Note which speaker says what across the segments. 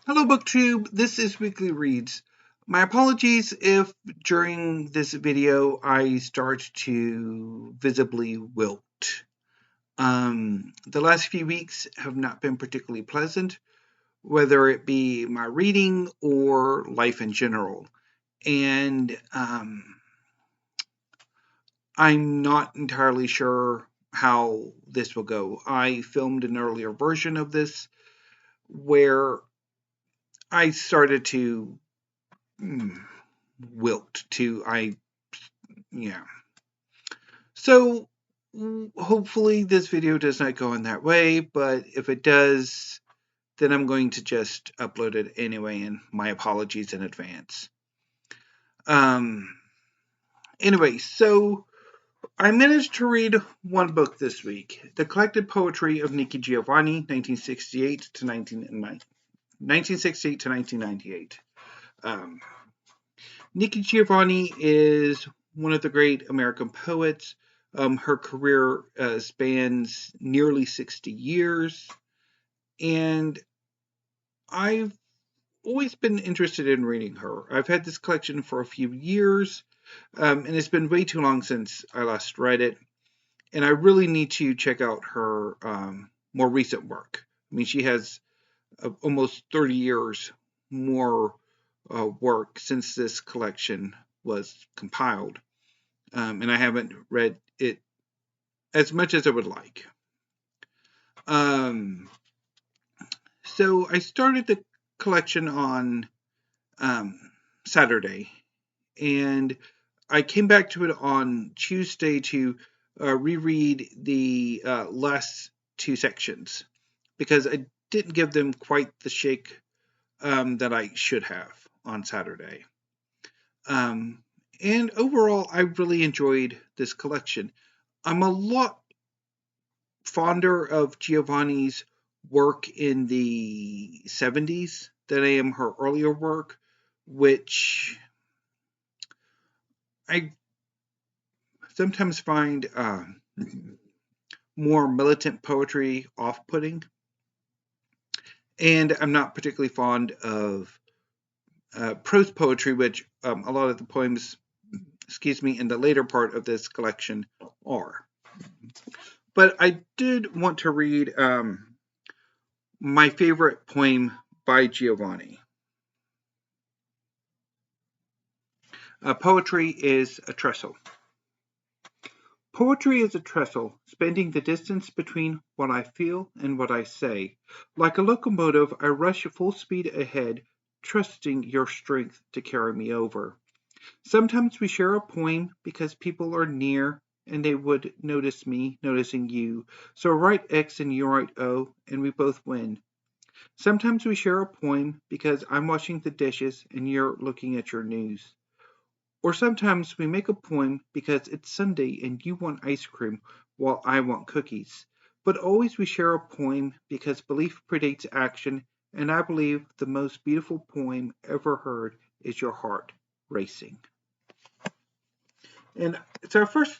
Speaker 1: Hello, BookTube. This is Weekly Reads. My apologies if during this video I start to visibly wilt. The last few weeks have not been particularly pleasant, whether it be my reading or life in general. And I'm not entirely sure how this will go. I filmed an earlier version of this where I started to wilt so hopefully this video does not go in that way, but if it does, then I'm going to just upload it anyway, and my apologies in advance. Anyway, so I managed to read one book this week, The Collected Poetry of Nikki Giovanni, 1968 to 1998. Nikki Giovanni is one of the great American poets. Her career spans nearly 60 years, and I've always been interested in reading her. I've had this collection for a few years, and it's been way too long since I last read it, and I really need to check out her more recent work. I mean, she has almost 30 years more work since this collection was compiled, and I haven't read it as much as I would like. So I started the collection on Saturday, and I came back to it on Tuesday to reread the last two sections because I didn't give them quite the shake that I should have on Saturday. And overall, I really enjoyed this collection. I'm a lot fonder of Giovanni's work in the 70s than I am her earlier work, which I sometimes find more militant poetry off-putting. And I'm not particularly fond of prose poetry, which a lot of the poems, in the later part of this collection are. But I did want to read my favorite poem by Giovanni. Poetry is a trestle. Poetry is a trestle, spending the distance between what I feel and what I say. Like a locomotive, I rush full speed ahead, trusting your strength to carry me over. Sometimes we share a poem because people are near and they would notice me noticing you. So write X and you write O, and we both win. Sometimes we share a poem because I'm washing the dishes and you're looking at your news. Or sometimes we make a poem because it's Sunday and you want ice cream while I want cookies. But always we share a poem because belief predates action, and I believe the most beautiful poem ever heard is your heart racing. And so I first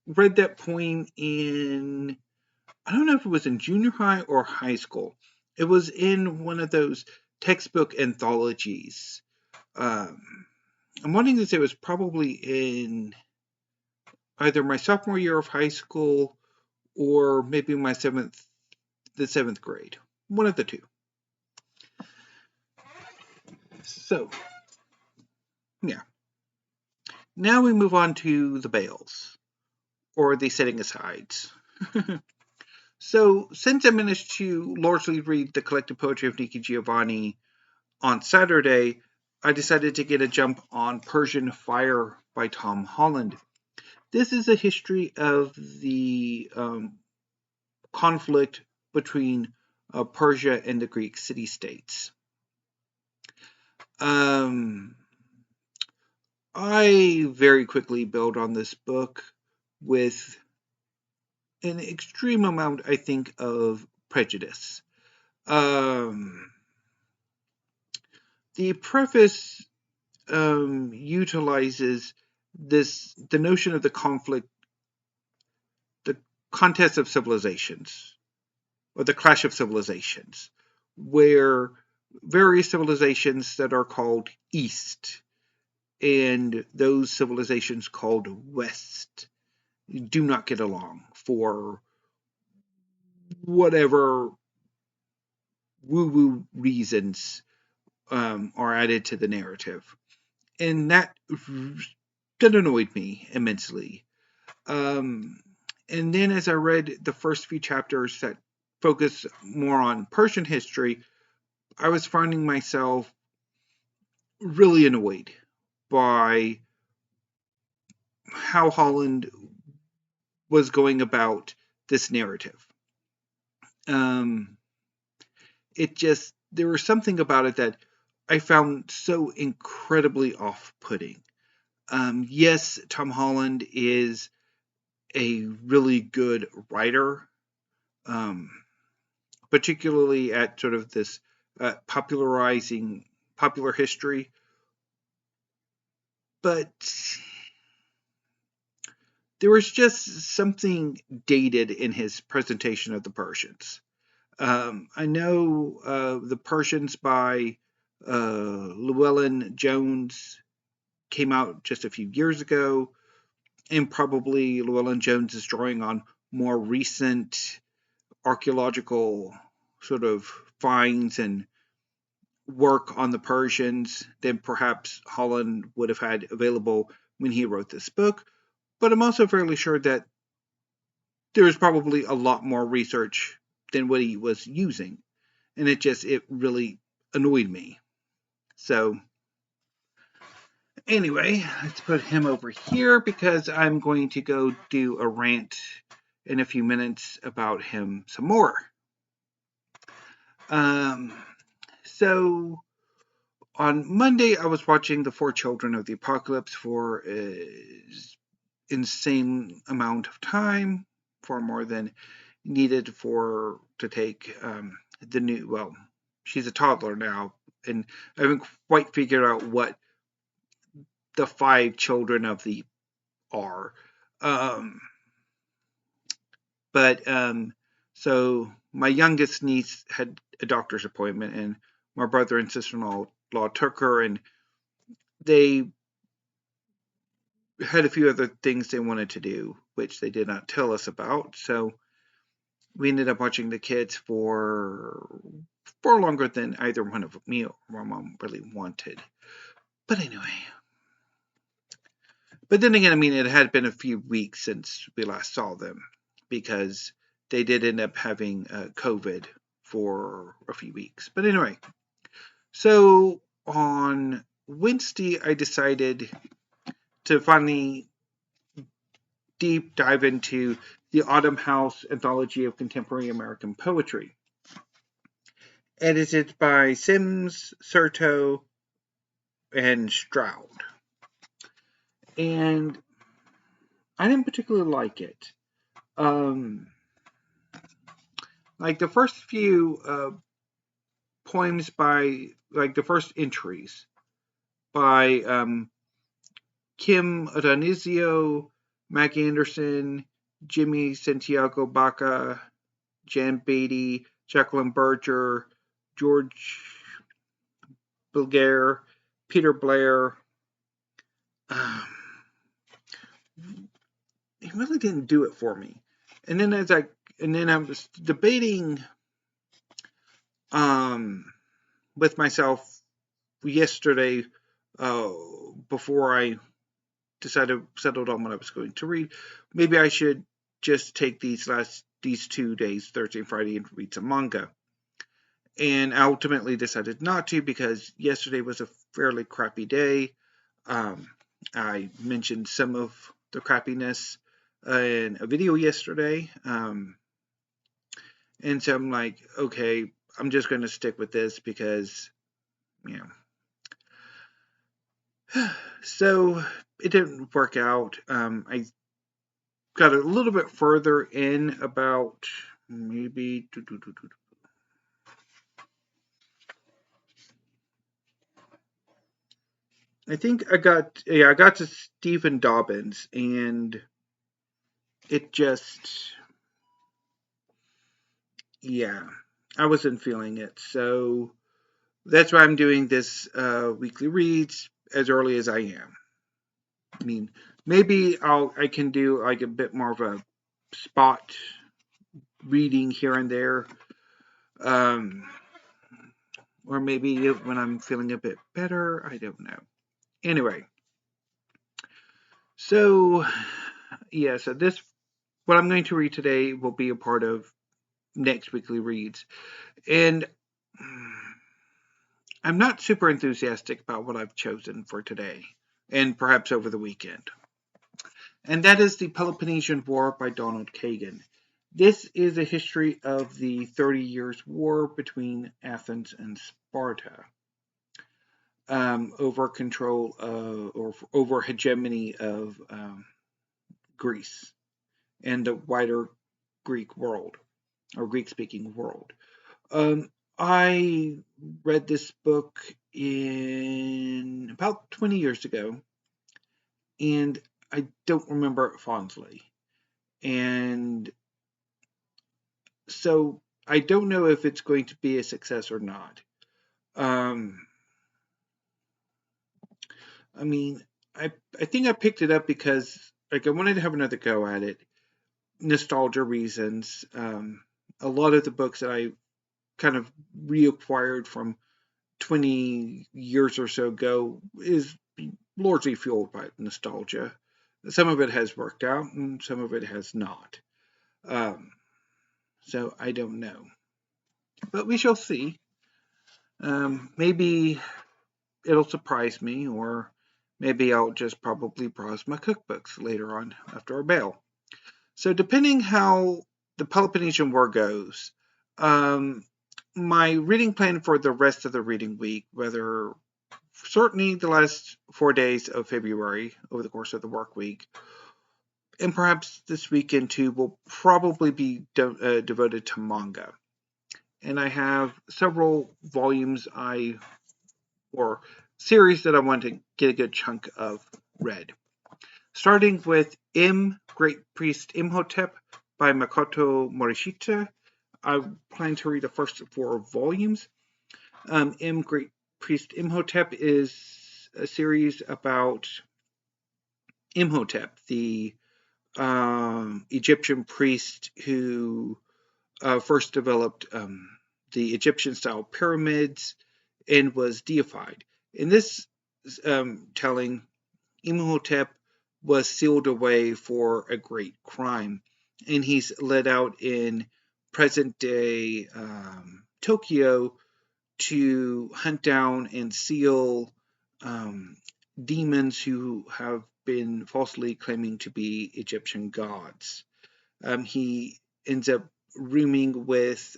Speaker 1: read that poem in, I don't know if it was in junior high or high school. It was in one of those textbook anthologies. I'm wanting to say it was probably in either my sophomore year of high school or maybe the seventh grade. One of the two. So, yeah. Now we move on to the bales, or the setting asides. So, since I managed to largely read the collected poetry of Nikki Giovanni on Saturday, I decided to get a jump on Persian Fire by Tom Holland. This is a history of the conflict between Persia and the Greek city-states. I very quickly build on this book with an extreme amount, I think, of prejudice. The preface utilizes the notion of the conflict, the contest of civilizations, or the clash of civilizations, where various civilizations that are called East, and those civilizations called West do not get along for whatever woo-woo reasons are added to the narrative. And that annoyed me immensely. And then as I read the first few chapters that focus more on Persian history, I was finding myself really annoyed by how Holland was going about this narrative. There was something about it that I found so incredibly off-putting. Yes, Tom Holland is a really good writer, particularly at sort of this popularizing popular history. But there was just something dated in his presentation of the Persians. I know the Persians by Llewellyn Jones came out just a few years ago, and probably Llewellyn Jones is drawing on more recent archaeological sort of finds and work on the Persians than perhaps Holland would have had available when he wrote this book. But I'm also fairly sure that there was probably a lot more research than what he was using. And it really annoyed me. So anyway, let's put him over here because I'm going to go do a rant in a few minutes about him some more. So on Monday, I was watching The Four Children of the Apocalypse for an insane amount of time, far more than needed to take the new, well, she's a toddler now, and I haven't quite figured out what the five children of the are. So my youngest niece had a doctor's appointment, and my brother and sister-in-law took her, and they had a few other things they wanted to do, which they did not tell us about. So we ended up watching the kids for far longer than either one of me or my mom really wanted. But anyway. But then again, I mean, it had been a few weeks since we last saw them because they did end up having COVID for a few weeks. But anyway, so on Wednesday, I decided to finally deep dive into the Autumn House Anthology of Contemporary American Poetry, edited by Sims, Certo, and Stroud. And I didn't particularly like it. Like the first few poems by, like the first entries by Kim Adonisio, Mac Anderson, Jimmy Santiago Baca, Jan Beatty, Jacqueline Berger, George Bulgaire, Peter Blair. He really didn't do it for me. And then I was debating with myself yesterday before I settled on what I was going to read. Maybe I should just take these 2 days, Thursday and Friday, and read some manga. And I ultimately decided not to because yesterday was a fairly crappy day. I mentioned some of the crappiness in a video yesterday. And so I'm like, okay, I'm just going to stick with this because, So it didn't work out. I got a little bit further in about maybe. I think I got to Stephen Dobbins, and it just, I wasn't feeling it. So That's why I'm doing this weekly reads as early as I am. I mean, maybe I can do like a bit more of a spot reading here and there, um, or maybe when I'm feeling a bit better. I don't know. Anyway, so yeah, so this what I'm going to read today will be a part of next weekly reads, and I'm not super enthusiastic about what I've chosen for today, and perhaps over the weekend. And that is the Peloponnesian War by Donald Kagan. This is a history of the 30 Years' War between Athens and Sparta over control or over hegemony of Greece and the wider Greek world or Greek-speaking world. I read this book in about 20 years ago, and I don't remember it fondly. And so I don't know if it's going to be a success or not. I mean, I think I picked it up because like I wanted to have another go at it, nostalgia reasons. A lot of the books that I kind of reacquired from 20 years or so ago is largely fueled by nostalgia. Some of it has worked out and some of it has not. So I don't know. But we shall see. Maybe it'll surprise me, or maybe I'll just probably browse my cookbooks later on after a bail. So depending how the Peloponnesian War goes, my reading plan for the rest of the reading week, whether certainly the last 4 days of February over the course of the work week, and perhaps this weekend too, will probably be devoted to manga. And I have several volumes or series that I want to get a good chunk of read. Starting with Great Priest Imhotep by Makoto Morishita. I plan to read the first 4 volumes. Great Priest Imhotep is a series about Imhotep, the Egyptian priest who first developed the Egyptian-style pyramids and was deified. In this telling, Imhotep was sealed away for a great crime, and he's led out in present-day Tokyo to hunt down and seal demons who have been falsely claiming to be Egyptian gods. He ends up rooming with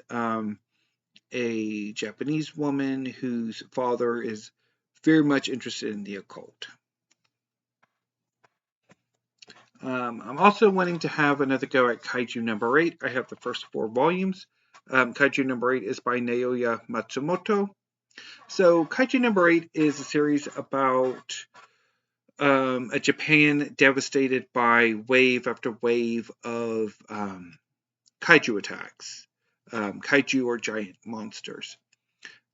Speaker 1: a Japanese woman whose father is very much interested in the occult. I'm also wanting to have another go at Kaiju number 8. I have the first 4 volumes. Kaiju number 8 is by Naoya Matsumoto. So Kaiju number 8 is a series about a Japan devastated by wave after wave of kaiju attacks. Kaiju are giant monsters.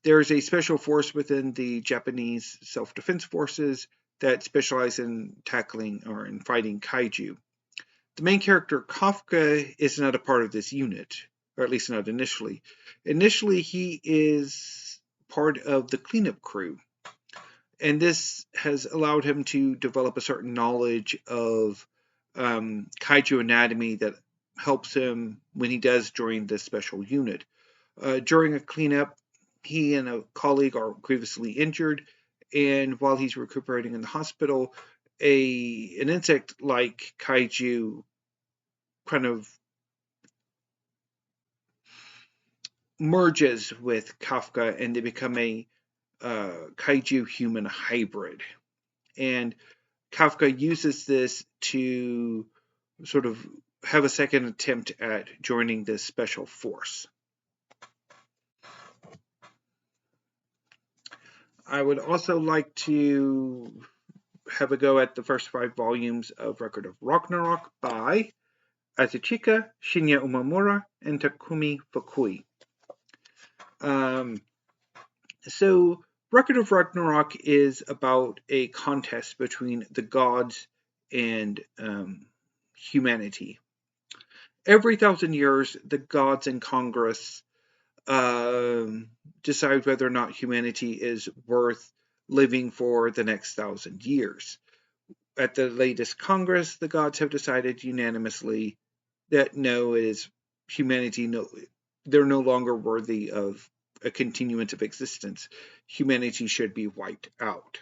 Speaker 1: There is a special force within the Japanese self-defense forces that specialize in tackling or in fighting kaiju. The main character, Kafka, is not a part of this unit, or at least not initially. Initially, he is part of the cleanup crew, and this has allowed him to develop a certain knowledge of kaiju anatomy that helps him when he does join this special unit. During a cleanup, he and a colleague are grievously injured, and while he's recuperating in the hospital, an insect-like kaiju kind of merges with Kafka, and they become a kaiju human hybrid. And Kafka uses this to sort of have a second attempt at joining this special force. I would also like to have a go at the first 5 volumes of Record of Ragnarok by Azychika, Shinya Umemura, and Takui Fukui. So, Record of Ragnarok is about a contest between the gods and humanity. Every 1,000 years, the gods in Congress um, decide whether or not humanity is worth living for the next 1,000 years. At the latest Congress, the gods have decided unanimously that no, it is humanity. No, they're no longer worthy of a continuance of existence. Humanity should be wiped out.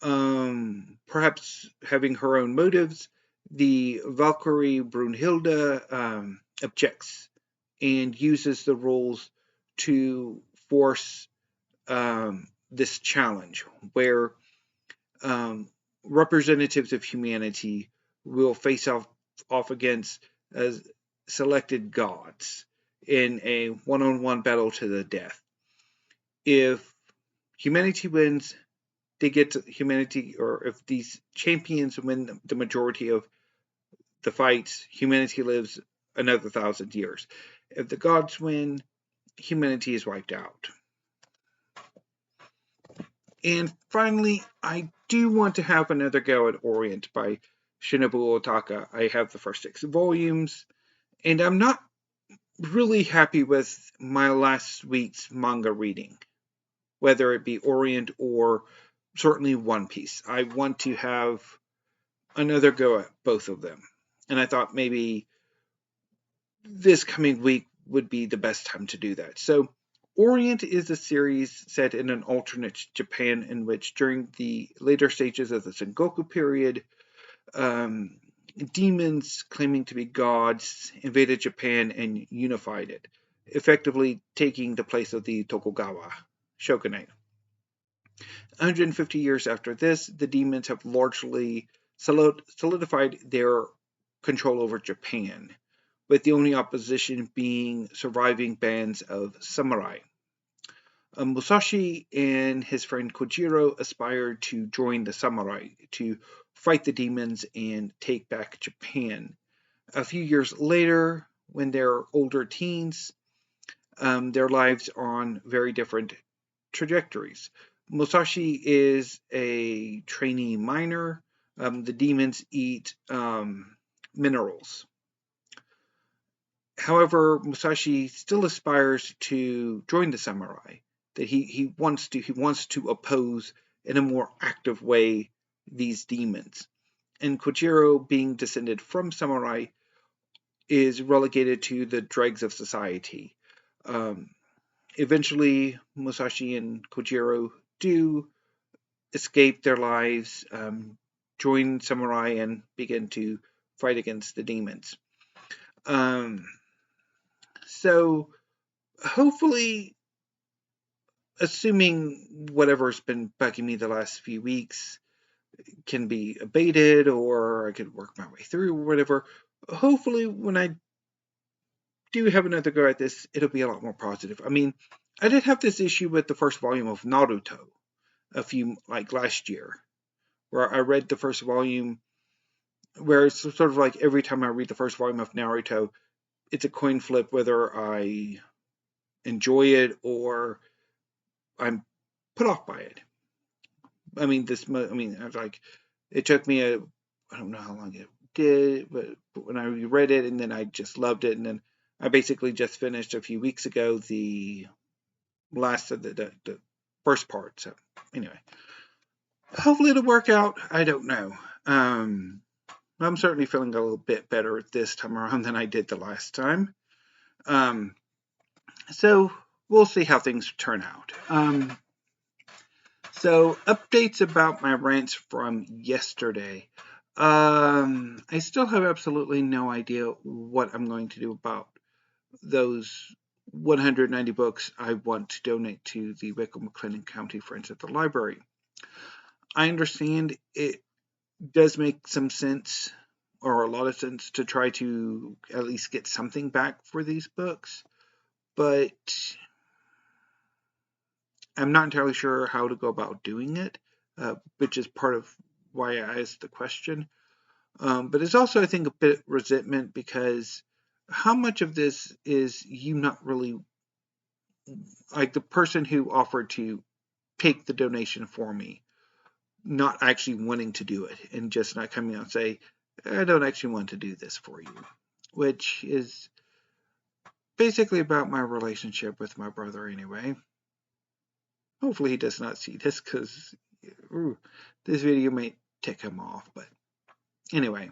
Speaker 1: Perhaps having her own motives, the Valkyrie Brunhilde objects and uses the rules to force this challenge, where um, representatives of humanity will face off against selected gods in a one-on-one battle to the death. If humanity wins, they get to humanity, or if these champions win the majority of the fights, humanity lives another 1,000 years. If the gods win, humanity is wiped out. And finally, I do want to have another go at Orient by Shinobu Ohtaka. I have the first 6 volumes, and I'm not really happy with my last week's manga reading, whether it be Orient or certainly One Piece. I want to have another go at both of them. And I thought maybe this coming week would be the best time to do that. So, Orient is a series set in an alternate Japan in which, during the later stages of the Sengoku period, demons claiming to be gods invaded Japan and unified it, effectively taking the place of the Tokugawa shogunate. 150 years after this, the demons have largely solidified their control over Japan, with the only opposition being surviving bands of samurai. Musashi and his friend Kojiro aspired to join the samurai to fight the demons and take back Japan. A few years later, when they're older teens, their lives are on very different trajectories. Musashi is a trainee miner. The demons eat minerals. However, Musashi still aspires to join the samurai. That he wants to oppose in a more active way these demons. And Kojiro, being descended from samurai, is relegated to the dregs of society. Eventually, Musashi and Kojiro do escape their lives, join samurai, and begin to fight against the demons. So, hopefully, assuming whatever's been bugging me the last few weeks can be abated, or I could work my way through, or whatever, hopefully when I do have another go at this, it'll be a lot more positive. I mean, I did have this issue with the first volume of Naruto last year, where I read the first volume, where it's sort of like every time I read the first volume of Naruto, it's a coin flip whether I enjoy it or I'm put off by it. I mean, it took me I don't know how long it did, but when I reread it, and then I just loved it, and then I basically just finished a few weeks ago the last of the first part. So anyway, hopefully it'll work out. I don't know. I'm certainly feeling a little bit better this time around than I did the last time. So we'll see how things turn out. So updates about my rants from yesterday. I still have absolutely no idea what I'm going to do about those 190 books I want to donate to the Wicklow-McLennan County Friends at the Library. I understand it does make some sense, or a lot of sense, to try to at least get something back for these books, but I'm not entirely sure how to go about doing it, which is part of why I asked the question. But it's also, I think, a bit resentment, because how much of this is you not really like the person who offered to take the donation for me, not actually wanting to do it and just not coming out and say, I don't actually want to do this for you, which is basically about my relationship with my brother anyway. Hopefully he does not see this because this video may tick him off, but anyway.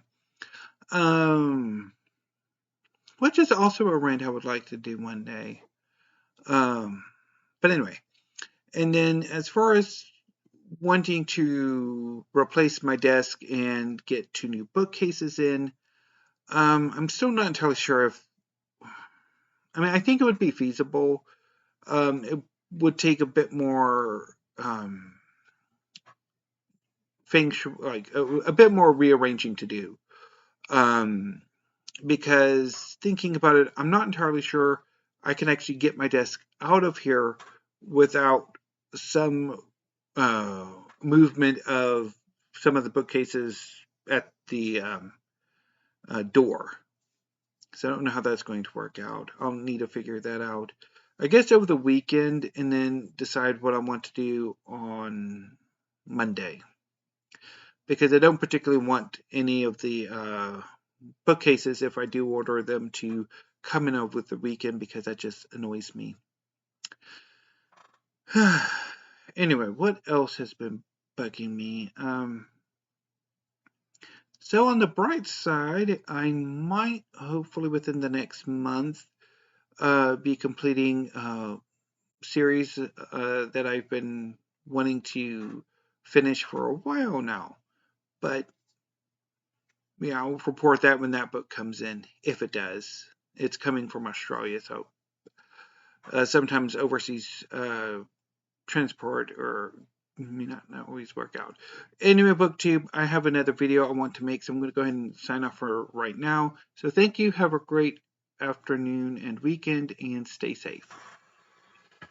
Speaker 1: Which is also a rant I would like to do one day. But anyway. And then as far as wanting to replace my desk and get 2 new bookcases in, I'm still not entirely sure if, I think it would be feasible. It would take a bit more like a bit more rearranging to do. Because thinking about it, I'm not entirely sure I can actually get my desk out of here without some movement of some of the bookcases at the door. So I don't know how that's going to work out. I'll need to figure that out, I guess, over the weekend, and then decide what I want to do on Monday. Because I don't particularly want any of the bookcases, if I do order them, to come in over the weekend, because that just annoys me. Anyway, what else has been bugging me? So on the bright side, I might, hopefully within the next month, be completing a series that I've been wanting to finish for a while now. But yeah, I'll report that when that book comes in, if it does. It's coming from Australia, so sometimes overseas transport or may not always work out. Anyway, BookTube, I have another video I want to make, so I'm going to go ahead and sign off for right now. So thank you, have a great afternoon and weekend, and stay safe.